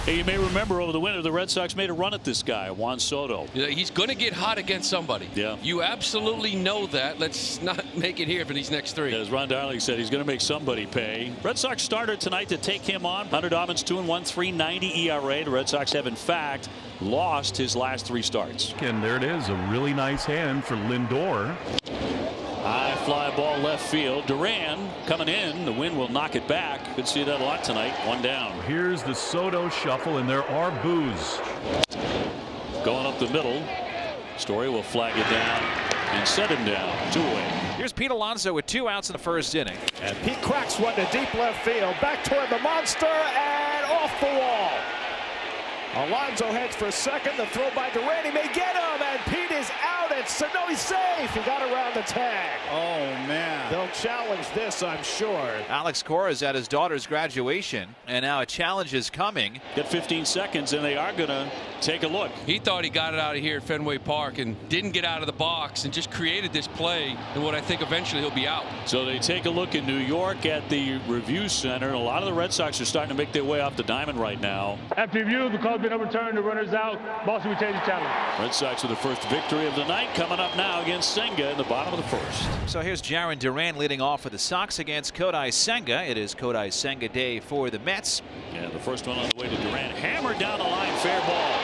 Hey, you may remember over the winter the Red Sox made a run at this guy, Juan Soto. Yeah, he's going to get hot against somebody. Yeah. You absolutely know that. Let's not make it here for these next three. As Ron Darling said, he's going to make somebody pay. Red Sox starter tonight to take him on. Hunter Dobbins 2-1, 3.90 ERA. The Red Sox have in fact lost his last 3 starts. And there it is, a really nice hand for Lindor. High fly ball left field. Duran coming in. The wind will knock it back. Could see that a lot tonight. 1 down. Here's the Soto shuffle, and there are boos. Going up the middle. Story will flag it down and set him down. 2 away. Here's Pete Alonzo with 2 outs in the first inning. And Pete cracks one to deep left field. Back toward the monster and off the wall. Alonzo heads for second. The throw by Duran. He may get him. And Pete is out. No, he's safe. He got around the tag. Oh, man. They'll challenge this, I'm sure. Alex Cora is at his daughter's graduation, and now a challenge is coming. Got 15 seconds, and they are going to take a look. He thought he got it out of here at Fenway Park and didn't get out of the box and just created this play and what I think eventually he'll be out. So they take a look in New York at the review center. A lot of the Red Sox are starting to make their way off the diamond right now. After review, the call's been overturned. The runner's out. Boston retains the challenge. Red Sox with the first victory of the night coming up now against Sanga in the bottom of the first. So here's Jarren Duran leading off for the Sox against Kodai Senga. It is Kodai Senga day for the Mets. Yeah, the first one on the way to Duran. Hammered down the line, fair ball.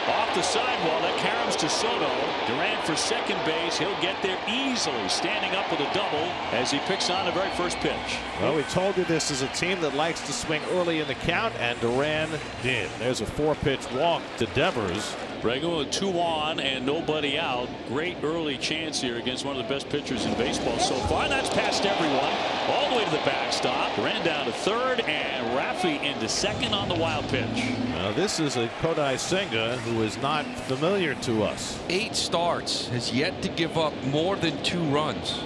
Off the sidewall, that caroms to Soto. Duran for second base. He'll get there easily, standing up with a double as he picks on the very first pitch. Well, we told you this is a team that likes to swing early in the count, and Duran did. There's a 4-pitch walk to Devers. Bregman with 2 on and nobody out. Great early chance here against one of the best pitchers in baseball so far. That's past everyone. All the way to the backstop. Ran down to third, and Rafi into second on the wild pitch. Now this is a Kodai Senga who is not familiar to us. 8 starts, has yet to give up more than 2 runs.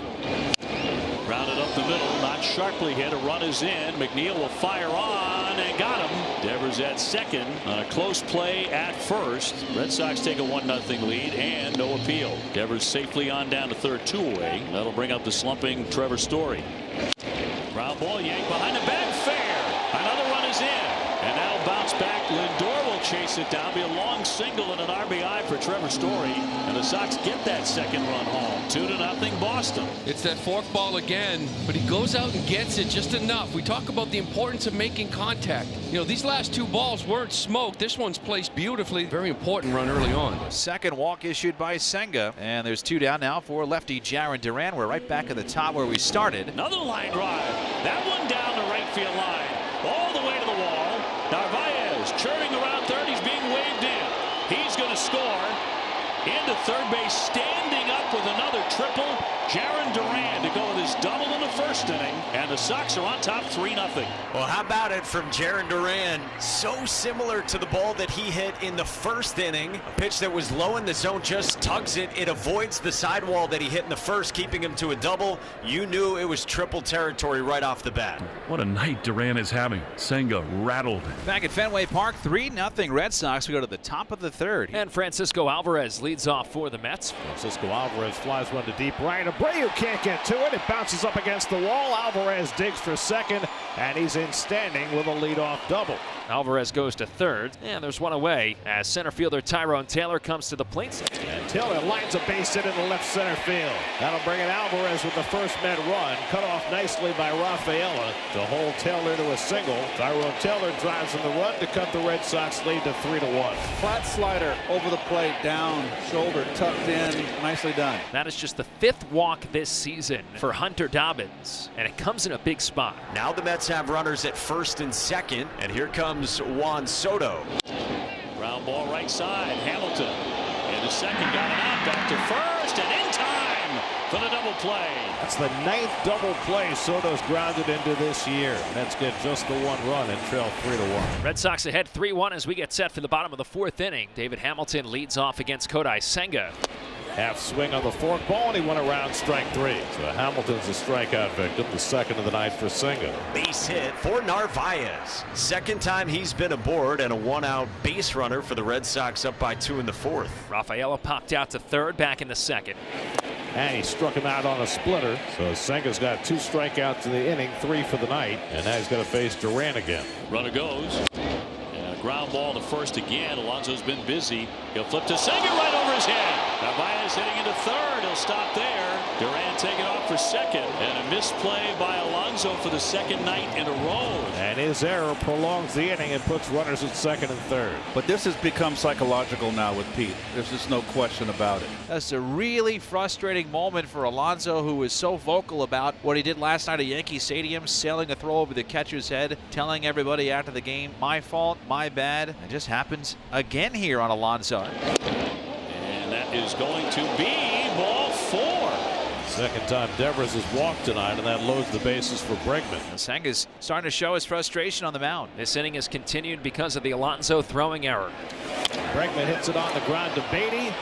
Grounded up the middle, not sharply hit. A run is in. McNeil will fire on and got him. Devers at second on a close play at first. Red Sox take a 1-0 lead and no appeal. Devers safely on down to third, 2 away. That'll bring up the slumping Trevor Story. Ground ball yanked behind the bag, fair. Another run is in. And now bounce back. Lindor will chase it down. Be a long single and an RBI for Trevor Story. And the Sox get that second run home. 2-0 Boston. It's that fork ball again, but he goes out and gets it just enough. We talk about the importance of making contact. You know, these last 2 balls weren't smoked. This one's placed beautifully. Very important run early on. Second walk issued by Senga, and there's 2 down now for lefty Jarren Duran. We're right back at the top where we started. Another line drive. That one down the right field line. All the way to the wall. Narvaez churning around third. He's being waved in. He's going to score. Into third base, standing up with another triple. Jarren Duran to go with his double in the first inning, and the Sox are on top 3-0. Well, how about it from Jarren Duran? So similar to the ball that he hit in the first inning. A pitch that was low in the zone, just tugs it. It avoids the sidewall that he hit in the first, keeping him to a double. You knew it was triple territory right off the bat. What a night Duran is having. Senga rattled. Back at Fenway Park, 3-0 Red Sox. We go to the top of the third. And Francisco Alvarez leads off for the Mets. Francisco Alvarez flies one to deep right. Abreu can't get to it. It bounces up against the wall. Alvarez digs for second, and he's in standing with a leadoff double. Alvarez goes to third, and there's one away as center fielder Tyrone Taylor comes to the plate. And Taylor lines a base hit into left center field. That'll bring in Alvarez with the first Met run. Cut off nicely by Rafaela to hold Taylor to a single. Tyrone Taylor drives in the run to cut the Red Sox lead to 3-1. Flat slider over the plate, down, shoulder tucked in, nicely done. That is just the 5th walk this season for Hunter Dobbins, and it comes in a big spot. Now the Mets have runners at first and second, and here comes Juan Soto. Ground ball right side. Hamilton into second, got it out, back to first, and in time for the double play. That's the 9th double play Soto's grounded into this year. Mets get just the 1 run and trail 3-1. Red Sox ahead 3-1 as we get set for the bottom of the 4th inning. David Hamilton leads off against Kodai Senga. Half swing on the fork ball, and he went around strike 3. So Hamilton's a strikeout victim, the second of the night for Sanga. Base hit for Narvaez. Second time he's been aboard, and a 1-out base runner for the Red Sox up by 2 in the 4th. Rafaela popped out to third, back in the second. And he struck him out on a splitter. So Senga's got 2 strikeouts in the inning, 3 for the night. And now he's going to face Duran again. Runner goes. ground ball to first again. Alonzo's been busy. He'll flip to Sanga right over his head. Narvaez hitting into third. He'll stop there. Duran taking off for second. And a misplay by Alonzo for the second night in a row. And his error prolongs the inning and puts runners at second and third. But this has become psychological now with Pete. There's just no question about it. That's a really frustrating moment for Alonzo, who was so vocal about what he did last night at Yankee Stadium, sailing a throw over the catcher's head, telling everybody after the game, my fault, my bad. It just happens again here on Alonzo. And that is going to be ball 4. Second time Devers has walked tonight, and that loads the bases for Bregman. Sanga's starting to show his frustration on the mound. This inning has continued because of the Alonzo throwing error. Bregman hits it on the ground to Beatty.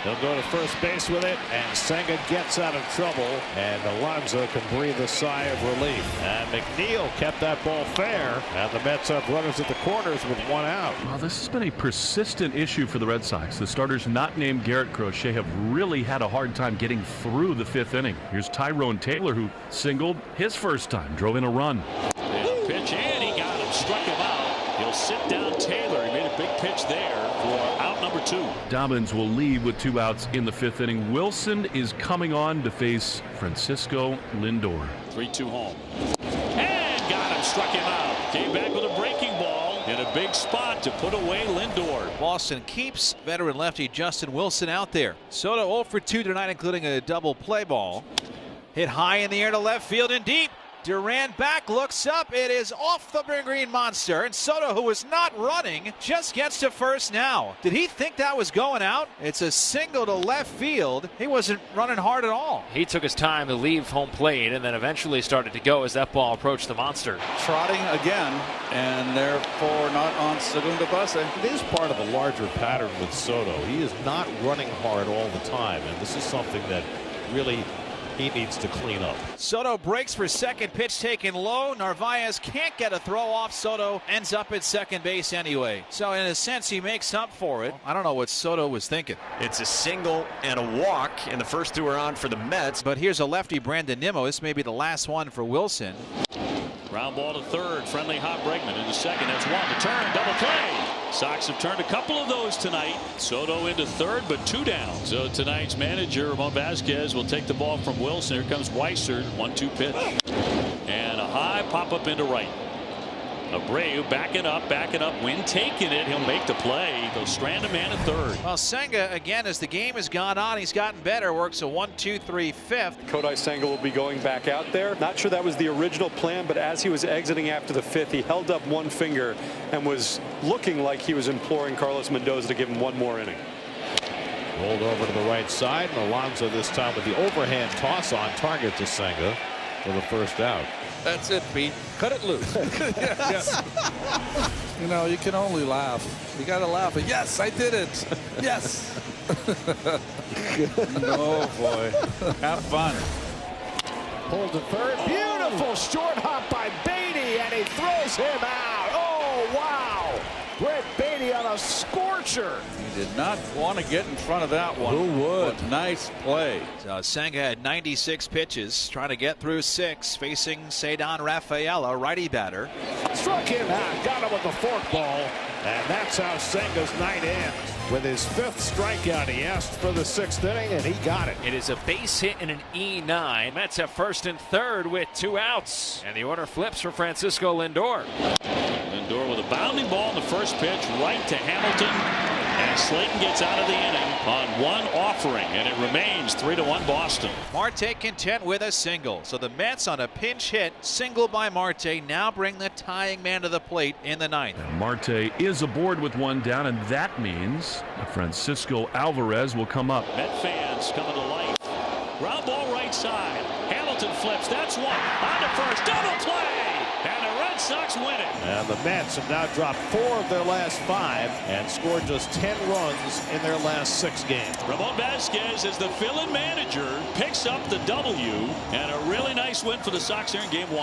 He'll go to first base with it, and Sanga gets out of trouble, and Alonzo can breathe a sigh of relief. And McNeil kept that ball fair, and the Mets have runners at the corners with one out. Well, this has been a persistent issue for the Red Sox. The starters not named Garrett Crochet have really had a hard time getting through the 5th inning. Here's Tyrone Taylor, who singled his first time, drove in a run. And a pitch, and he got him, struck him out. He'll sit down Taylor. He made a big pitch there for out number 2. Dobbins will lead with 2 outs in the 5th inning. Wilson is coming on to face Francisco Lindor. 3-2 home. And got him, struck him out. Came back with a breaking ball in a big spot to put away Lindor. Boston keeps veteran lefty Justin Wilson out there. Soto 0 for 2 tonight, including a double play ball. Hit high in the air to left field and deep. Duran back, looks up. It is off the green monster. And Soto, who was not running, just gets to first now. Did he think that was going out? It's a single to left field. He wasn't running hard at all. He took his time to leave home plate and then eventually started to go as that ball approached the monster. Trotting again, and therefore not on segunda base. It is part of a larger pattern with Soto. He is not running hard all the time, and this is something that really he needs to clean up. Soto breaks for second, pitch taken low. Narvaez can't get a throw off. Soto ends up at second base anyway. So in a sense, he makes up for it. I don't know what Soto was thinking. It's a single and a walk, and the first 2 are on for the Mets. But here's a lefty, Brandon Nimmo. This may be the last one for Wilson. Ground ball to third. Friendly hop Bregman into second. That's one. The turn, double play. Sox have turned a couple of those tonight. Soto into third, but 2 down. So tonight's manager, Ramon Vasquez, will take the ball from Wilson. Here comes Weissert. 1-2 pitch. And a high pop up into right. Abreu backing up. Wynn taking it. He'll make the play. They'll strand a man at third. Well, Sanga, again, as the game has gone on, he's gotten better. Works a 1-2-3 fifth. Kodai Senga will be going back out there. Not sure that was the original plan, but as he was exiting after the 5th, he held up one finger and was looking like he was imploring Carlos Mendoza to give him one more inning. Rolled over to the right side, and Alonzo this time with the overhand toss on target to Sanga for the first out. That's it, Pete. Cut it loose. Yes. You know, you can only laugh. You got to laugh. Yes, I did it. Yes. Oh, boy. Have fun. Pulled to third. Beautiful short hop by Beatty, and he throws him out. Oh, wow. Brett Beatty on a scorcher. He did not want to get in front of that one. Who would? But nice play. Sanga had 96 pitches, trying to get through 6, facing Cedon Rafaela, righty batter. Struck him out, got him with the forkball, and that's how Sanga's night ends. With his 5th strikeout, he asked for the 6th inning, and he got it. It is a base hit and an E9. Mets have first and third with 2 outs. And the order flips for Francisco Lindor. Lindor with a bounding ball in the first pitch, right to Hamilton. And Slaten gets out of the inning on 1 offering, and it remains 3-1 Boston. Marte content with a single. So the Mets on a pinch hit, single by Marte, now bring the tying man to the plate in the 9th. And Marte is aboard with 1 down, and that means Francisco Alvarez will come up. Met fans coming to life. Ground ball right side. Hamilton flips. That's 1. On to first. Double play. And the Red Sox win it. And the Mets have now dropped 4 of their last 5 and scored just 10 runs in their last 6 games. Ramon Vasquez, as the fill-in manager, picks up the W, and a really nice win for the Sox here in Game 1.